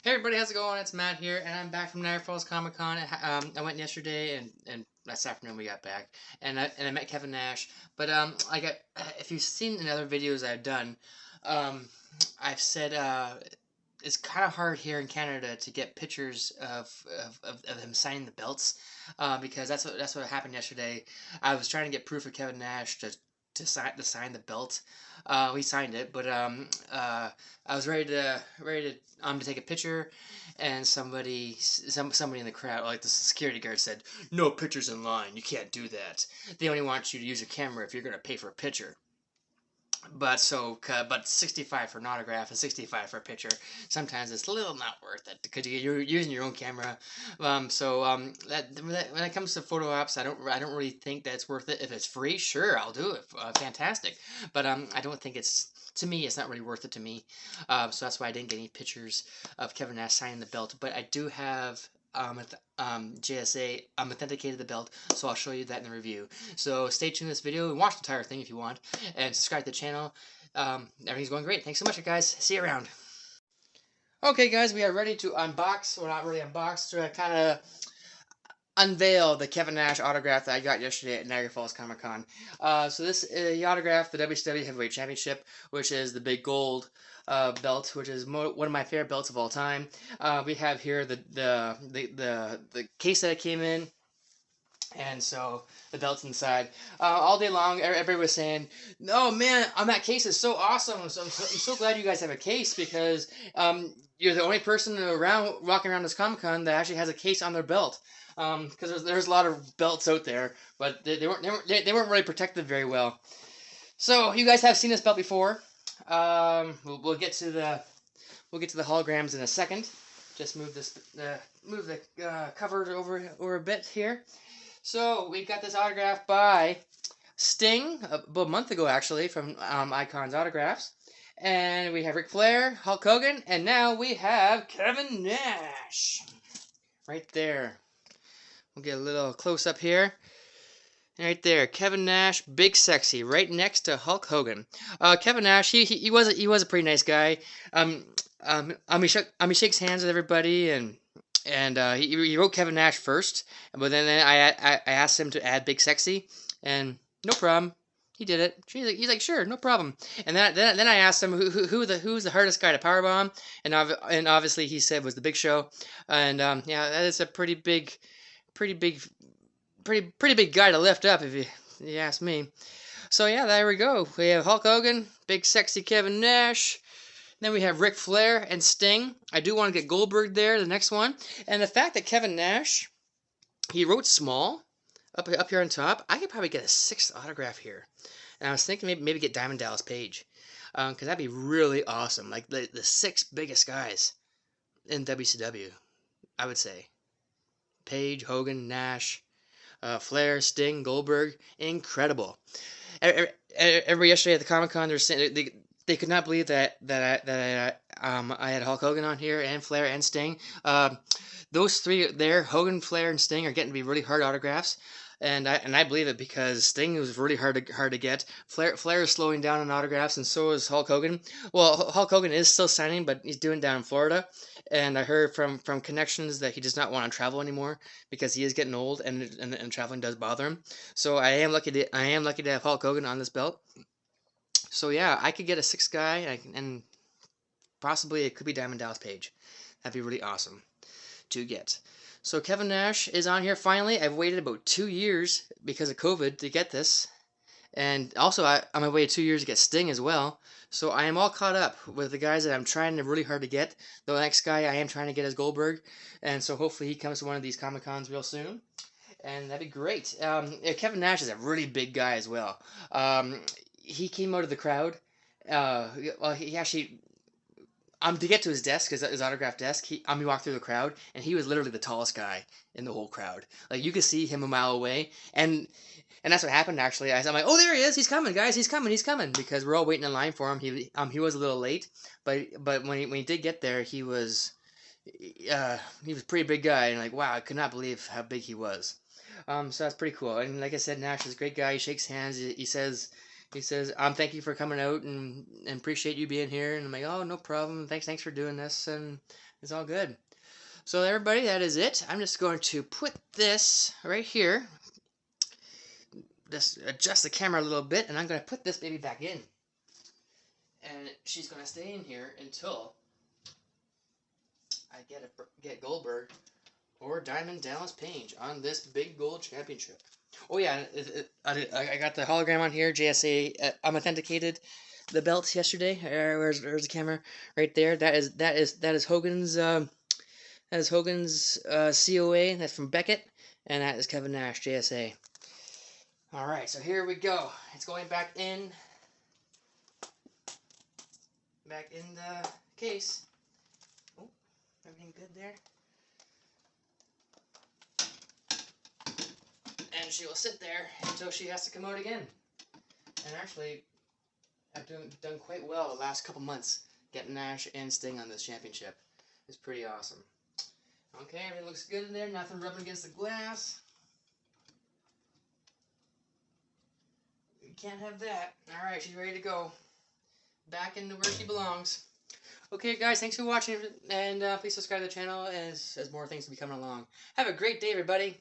Hey everybody, how's it going? It's Matt here, and I'm back from Niagara Falls Comic Con. I went yesterday, and last afternoon we got back, and I met Kevin Nash. But I got if you've seen in other videos I've done, um, I've said it's kind of hard here in Canada to get pictures of him signing the belts, because that's what happened yesterday. I was trying to get proof of Kevin Nash to sign the belt. We signed it, but I was ready to take a picture, and somebody in the crowd, like the security guard, said, "No pictures in line. You can't do that. They only want you to use your camera if you're gonna pay for a picture." But 65 for an autograph and 65 for a picture. Sometimes it's a little not worth it because you're using your own camera. When it comes to photo ops, I don't really think that's worth it. If it's free, sure, I'll do it. Fantastic. But I don't think to me, it's not really worth it to me. So that's why I didn't get any pictures of Kevin Nash signing the belt. But I do have JSA authenticated the belt, so I'll show you that in the review. So stay tuned to this video and watch the entire thing if you want, and subscribe to the channel. Everything's going great. Thanks so much, guys. See you around. Okay, guys, we are ready to unbox. Well, not really unbox, to kind of unveil the Kevin Nash autograph that I got yesterday at Niagara Falls Comic Con. So this he autographed the WCW Heavyweight Championship, which is the big gold belt, which is one of my favorite belts of all time. We have here the case that it came in. And so the belt's inside. All day long, everybody was saying, "No, man, on that case is so awesome. I'm so glad you guys have a case because you're the only person walking around this Comic Con that actually has a case on their belt." Because there's a lot of belts out there, but they weren't really protected very well. So you guys have seen this belt before. We'll get to the holograms in a second. Just move the cover over a bit here. So we got this autograph by Sting about a month ago, actually, from Icon's Autographs. And we have Ric Flair, Hulk Hogan, and now we have Kevin Nash. Right there. We'll get a little close up here. Right there, Kevin Nash, big sexy, right next to Hulk Hogan. Kevin Nash, he was a pretty nice guy. He shakes hands with everybody, and he wrote Kevin Nash first, but then I asked him to add Big Sexy, and no problem, he did it. He's like sure, no problem. And then I asked him who's the hardest guy to powerbomb, and obviously he said was the Big Show, and yeah, that is a pretty big guy to lift up if you ask me. So yeah, there we go. We have Hulk Hogan, big sexy Kevin Nash. Then we have Ric Flair and Sting. I do want to get Goldberg there, the next one. And the fact that Kevin Nash, he wrote small up here on top, I could probably get a sixth autograph here. And I was thinking maybe get Diamond Dallas Page, because that'd be really awesome. Like the six biggest guys in WCW, I would say. Page, Hogan, Nash, Flair, Sting, Goldberg, incredible. Every yesterday at the Comic Con, they're saying they could not believe that I had Hulk Hogan on here, and Flair and Sting. Those three there, Hogan, Flair, and Sting, are getting to be really hard autographs, and I believe it because Sting was really hard to get. Flair is slowing down on autographs, and so is Hulk Hogan. Well, Hulk Hogan is still signing, but he's doing it down in Florida. And I heard from connections that he does not want to travel anymore because he is getting old, and traveling does bother him. So I am lucky to have Hulk Hogan on this belt. So yeah, I could get a sixth guy, and possibly it could be Diamond Dallas Page. That'd be really awesome to get. So Kevin Nash is on here finally. I've waited about 2 years because of COVID to get this. And also, I'm waited 2 years to get Sting as well. So I am all caught up with the guys that I'm trying really hard to get. The next guy I am trying to get is Goldberg. And so hopefully he comes to one of these Comic Cons real soon. And that'd be great. Kevin Nash is a really big guy as well. He came out of the crowd. Well, he actually, to get to his desk, his autograph desk, he walked through the crowd, and he was literally the tallest guy in the whole crowd. Like, you could see him a mile away, and that's what happened, actually. I'm like, oh, there he is, he's coming, guys, he's coming, because we're all waiting in line for him. He was a little late, but when he did get there, he was a pretty big guy, and like, wow, I could not believe how big he was. So that's pretty cool. And like I said, Nash is a great guy. He shakes hands. He says, He says, thank you for coming out and appreciate you being here. And I'm like, oh, no problem. Thanks for doing this. And it's all good. So everybody, that is it. I'm just going to put this right here. Just adjust the camera a little bit, and I'm going to put this baby back in. And she's going to stay in here until I get Goldberg or Diamond Dallas Page on this big gold championship. Oh yeah, I got the hologram on here. JSA, I'm authenticated the belt yesterday. Where's the camera? Right there. That is Hogan's. That is Hogan's COA. That's from Beckett, and that is Kevin Nash JSA. All right, so here we go. It's going back in the case. Oh, everything good there? And she will sit there until she has to come out again. And actually, I've done quite well the last couple months getting Nash and Sting on this championship. It's pretty awesome. Okay, everything looks good in there. Nothing rubbing against the glass. You can't have that. Alright, she's ready to go. Back into where she belongs. Okay, guys, thanks for watching. And please subscribe to the channel as more things will be coming along. Have a great day, everybody.